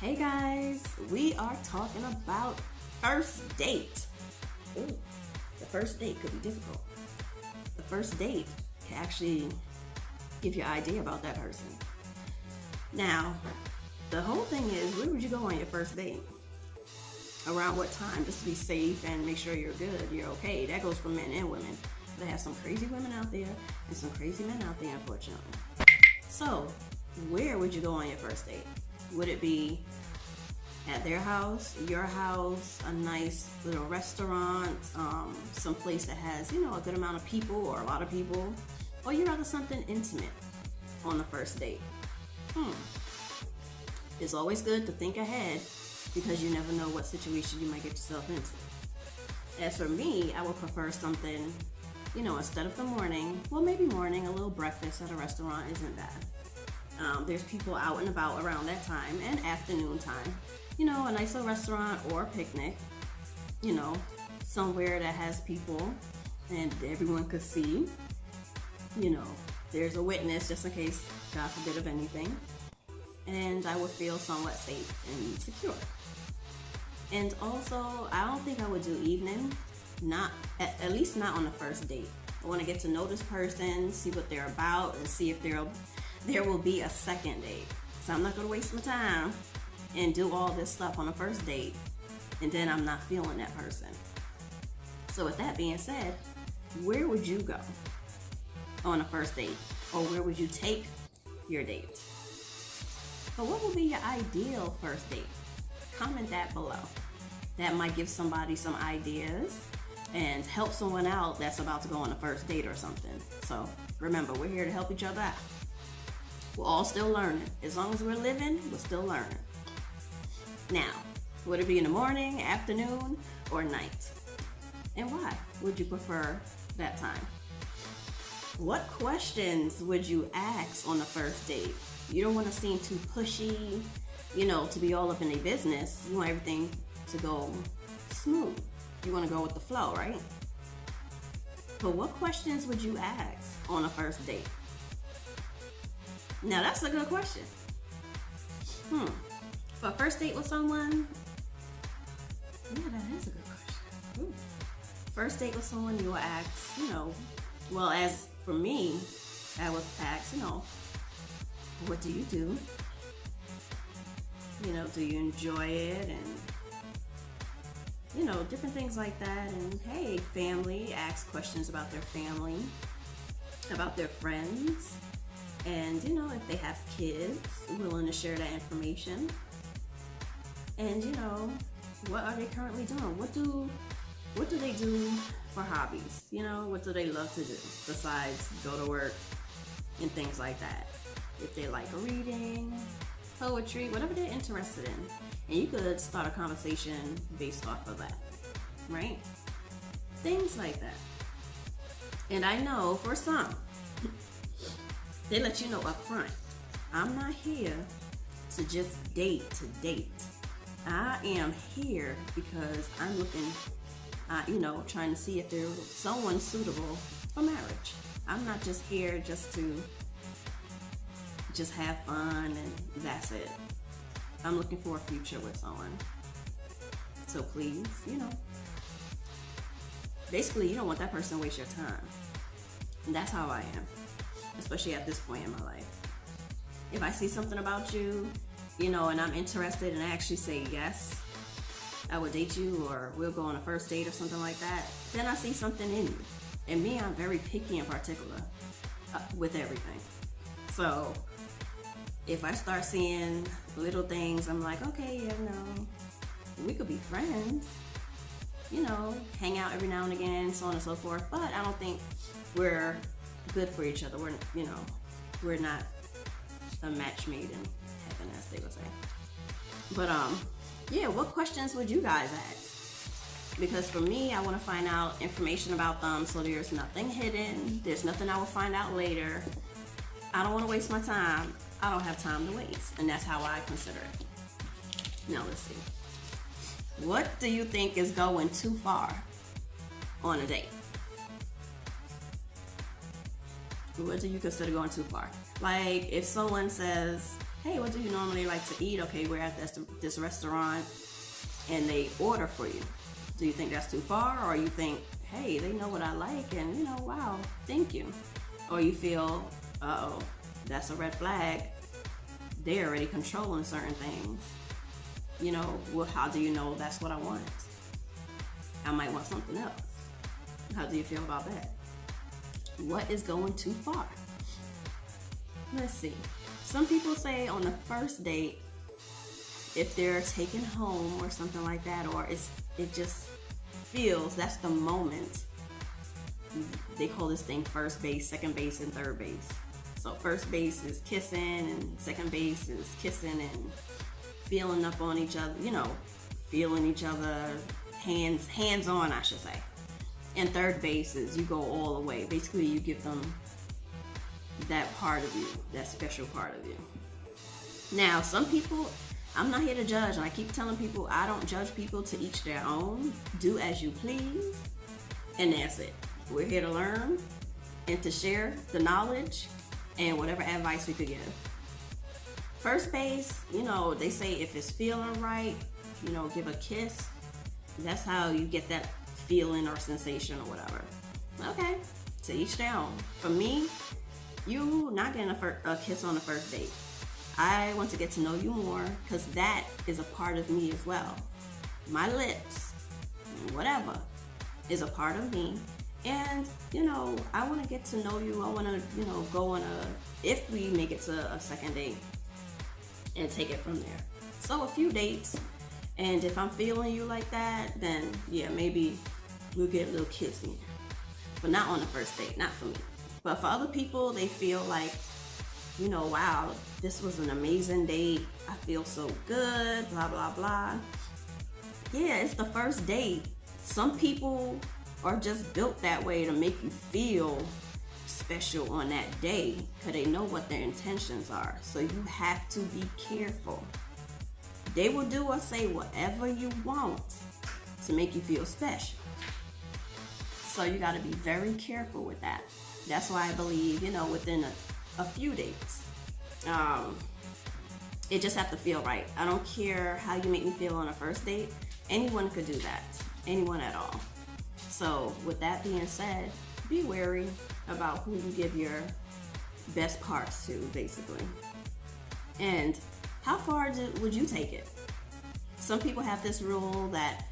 Hey guys, we are talking about first date. Ooh, the first date could be difficult. The first date can actually give you an idea about that person. Now, the whole thing is, where would you go on your first date? Around what time? Just to be safe and make sure you're good, you're okay. That goes for men and women. They have some crazy women out there and some crazy men out there, unfortunately. So, where would you go on your first date? Would it be at their house, your house, a nice little restaurant, some place that has, a good amount of people or a lot of people? Or you rather something intimate on the first date? It's always good to think ahead because you never know what situation you might get yourself into. As for me, I would prefer something, instead of the morning, well, maybe morning, a little breakfast at a restaurant isn't bad. There's people out and about around that time and afternoon time. A nice little restaurant or a picnic, somewhere that has people and everyone could see. There's a witness just in case, God forbid, of anything. And I would feel somewhat safe and secure. And also, I don't think I would do evening, at least not on the first date. I want to get to know this person, see what they're about, and see if there will be a second date. So I'm not going to waste my time and do all this stuff on the first date, and then I'm not feeling that person. So with that being said, where would you go on a first date? Or where would you take your date? But what would be your ideal first date? Comment that below. That might give somebody some ideas and help someone out that's about to go on a first date or something. So remember, we're here to help each other out. We're all still learning. As long as we're living, we're still learning. Now, would it be in the morning, afternoon, or night? And why would you prefer that time? What questions would you ask on the first date? You don't want to seem too pushy, to be all up in their business. You want everything to go smooth. You want to go with the flow, right? But what questions would you ask on a first date? Now that's a good question. For a first date with someone, yeah, that is a good question. Ooh. First date with someone, you will ask, well, as for me, I would ask, what do you do? Do you enjoy it? And, different things like that. And hey, family, ask questions about their family, about their friends. And, if they have kids, willing to share that information. And, what are they currently doing? What do they do for hobbies? What do they love to do besides go to work and things like that? If they like reading, poetry, whatever they're interested in. And you could start a conversation based off of that, right? Things like that. And I know for some, they let you know up front, I'm not here to just date to date. I am here because I'm looking, trying to see if there's someone suitable for marriage. I'm not just here just to have fun and that's it. I'm looking for a future with someone. So please, basically you don't want that person to waste your time. And that's how I am, especially at this point in my life. If I see something about you, and I'm interested and I actually say yes, I would date you or we'll go on a first date or something like that, then I see something in you. And me, I'm very picky and particular with everything. So if I start seeing little things, I'm like, okay, we could be friends, hang out every now and again, so on and so forth. But I don't think we're good for each other. We're not a match made in heaven, as they would say. But what questions would you guys ask? Because for me, I want to find out information about them, so there's nothing hidden. There's nothing I will find out later. I don't want to waste my time. I don't have time to waste, and that's how I consider it. Now let's see. What do you think is going too far on a date? What do you consider going too far? Like if someone says, hey, what do you normally like to eat? Okay, we're at this restaurant and they order for you. Do you think that's too far? Or you think, hey, they know what I like and, wow, thank you. Or you feel, uh-oh, that's a red flag. They're already controlling certain things. Well, how do you know that's what I want? I might want something else. How do you feel about that? What is going too far? Let's see. Some people say on the first date, if they're taken home or something like that, or it just feels that's the moment. They call this thing first base, second base, and third base. So first base is kissing, and second base is kissing and feeling up on each other, feeling each other, hands on, I should say. And third base is you go all the way. Basically, you give them that part of you, that special part of you. Now, some people, I'm not here to judge, and I keep telling people I don't judge people, to each their own. Do as you please, and that's it. We're here to learn and to share the knowledge and whatever advice we could give. First base, they say if it's feeling right, give a kiss. That's how you get that feeling or sensation or whatever. Okay, to each their own. For me, you not getting a kiss on the first date. I want to get to know you more, because that is a part of me as well. My lips, whatever, is a part of me. And, I want to get to know you. I want to, go on if we make it to a second date, and take it from there. So a few dates, and if I'm feeling you like that, then yeah, maybe we'll get a little kissing. But not on the first date, not for me. But for other people, they feel like, wow, this was an amazing date. I feel so good, blah, blah, blah. Yeah, it's the first date. Some people are just built that way to make you feel special on that day, because they know what their intentions are. So you have to be careful. They will do or say whatever you want to make you feel special. So you got to be very careful with that. That's why I believe, within a few dates, it just have to feel right. I don't care how you make me feel on a first date. Anyone could do that. Anyone at all. So with that being said, be wary about who you give your best parts to, basically. And how far would you take it? Some people have this rule that,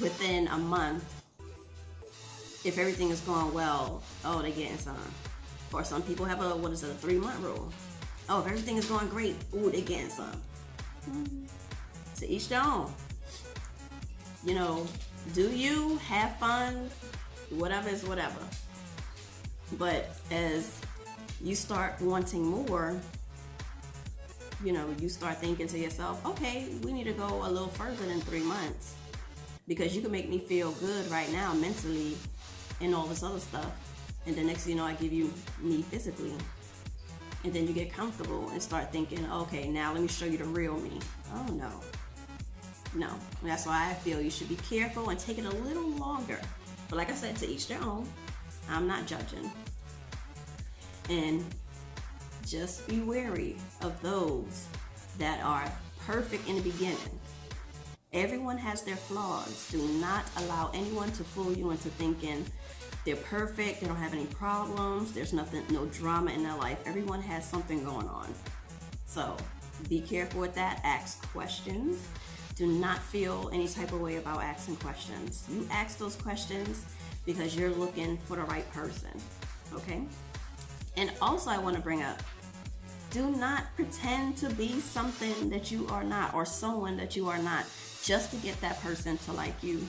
within a month, if everything is going well, they're getting some. Or some people have a 3-month rule. If everything is going great, they're getting some. To each their own. Do you have fun? Whatever is whatever. But as you start wanting more, you start thinking to yourself, okay, we need to go a little further than 3 months, because you can make me feel good right now mentally and all this other stuff, and the next thing you know, I give you me physically, and then you get comfortable and start thinking, okay, now let me show you the real me. Oh no, that's why I feel you should be careful and take it a little longer. But like I said, to each their own. I'm not judging. And just be wary of those that are perfect in the beginning. Everyone has their flaws. Do not allow anyone to fool you into thinking they're perfect, they don't have any problems, there's no drama in their life. Everyone has something going on. So be careful with that. Ask questions. Do not feel any type of way about asking questions. You ask those questions because you're looking for the right person, okay? And also I want to bring up, do not pretend to be something that you are not, or someone that you are not, just to get that person to like you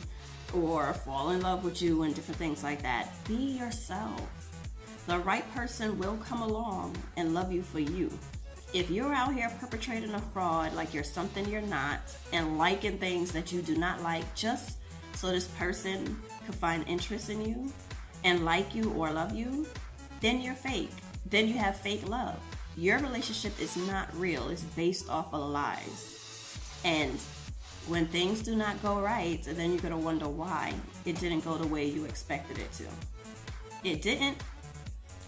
or fall in love with you and different things like that. Be yourself. The right person will come along and love you for you. If you're out here perpetrating a fraud, like you're something you're not, and liking things that you do not like just so this person could find interest in you and like you or love you, then you're fake. Then you have fake love. Your relationship is not real. It's based off of lies. And when things do not go right, then you're going to wonder why it didn't go the way you expected it to. It didn't,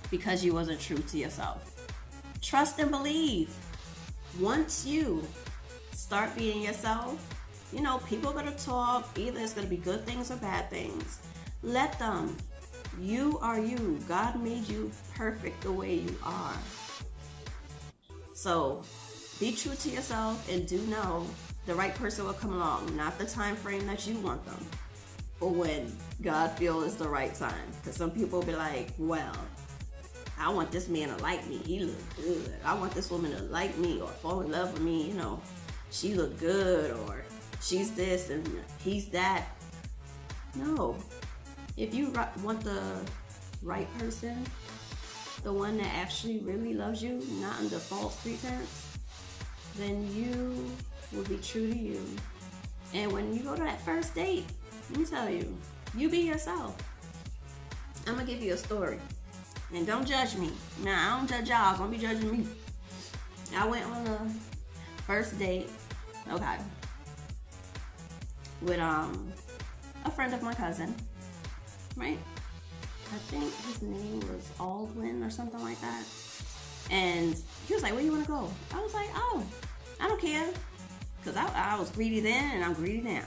because you wasn't true to yourself. Trust and believe. Once you start being yourself, people are going to talk. Either it's going to be good things or bad things. Let them. You are you. God made you perfect the way you are. So be true to yourself and do know the right person will come along. Not the time frame that you want them, or when God feels is the right time. Because some people will be like, well, I want this man to like me. He look good. I want this woman to like me or fall in love with me. She look good, or she's this and he's that. No. If you want the right person, the one that actually really loves you, not under false pretense, then you will be true to you. And when you go to that first date, let me tell you, you be yourself. I'm gonna give you a story. And don't judge me. Now, I don't judge y'all. Don't be judging me. I went on a first date, okay, with a friend of my cousin, right? I think his name was Aldwin or something like that. And he was like, where you want to go? I was like, oh, I don't care. Because I was greedy then and I'm greedy now.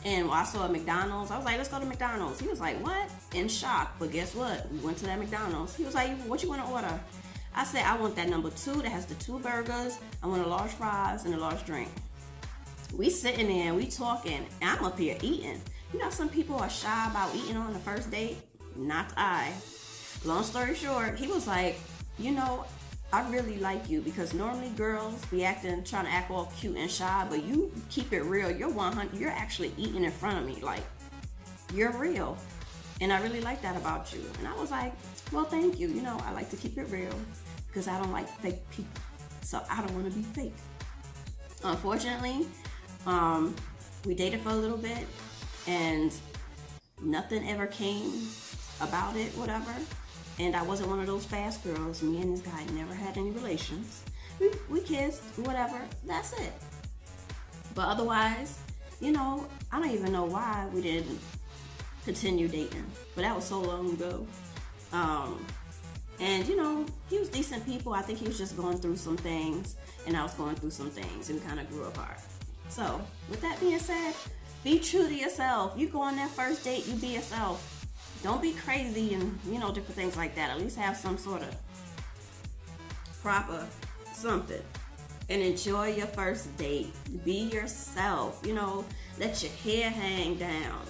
And I saw a McDonald's. I was like, let's go to McDonald's. He was like, what? In shock. But guess what? We went to that McDonald's. He was like, what you want to order? I said, I want that number 2 that has the 2 burgers. I want a large fries and a large drink. We sitting there, we talking, and I'm up here eating. Some people are shy about eating on the first date. Not I. Long story short, he was like, I really like you, because normally girls be trying to act all cute and shy, but you keep it real. You're 100. You're actually eating in front of me, like you're real, and I really like that about you. And I was like, well, thank you. I like to keep it real because I don't like fake people, so I don't want to be fake. Unfortunately, we dated for a little bit, and nothing ever came about it, whatever. And I wasn't one of those fast girls. Me and this guy never had any relations. We kissed, whatever. That's it. But otherwise, I don't even know why we didn't continue dating. But that was so long ago. And he was decent people. I think he was just going through some things, and I was going through some things, and we kind of grew apart. So with that being said, be true to yourself. You go on that first date, you be yourself. Don't be crazy and, different things like that. At least have some sort of proper something. And enjoy your first date. Be yourself. Let your hair hang down.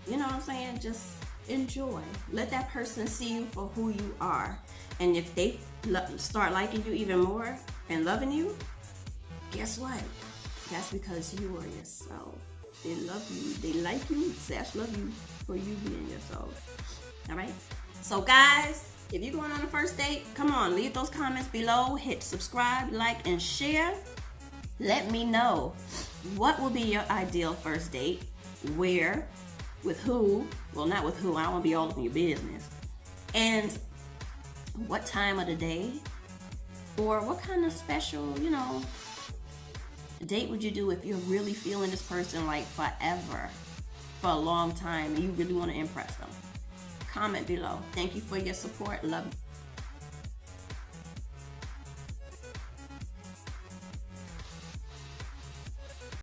You know what I'm saying? Just enjoy. Let that person see you for who you are. And if they start liking you even more and loving you, guess what? That's because you are yourself. They love you. They like you. / love you for you being yourself. All right? So, guys, if you're going on a first date, come on, leave those comments below. Hit subscribe, like, and share. Let me know what will be your ideal first date, where, with who. Well, not with who. I don't want to be all up in your business. And what time of the day, or what kind of special, date would you do if you're really feeling this person like forever, for a long time, and you really want to impress them? Comment below. Thank you for your support. Love you.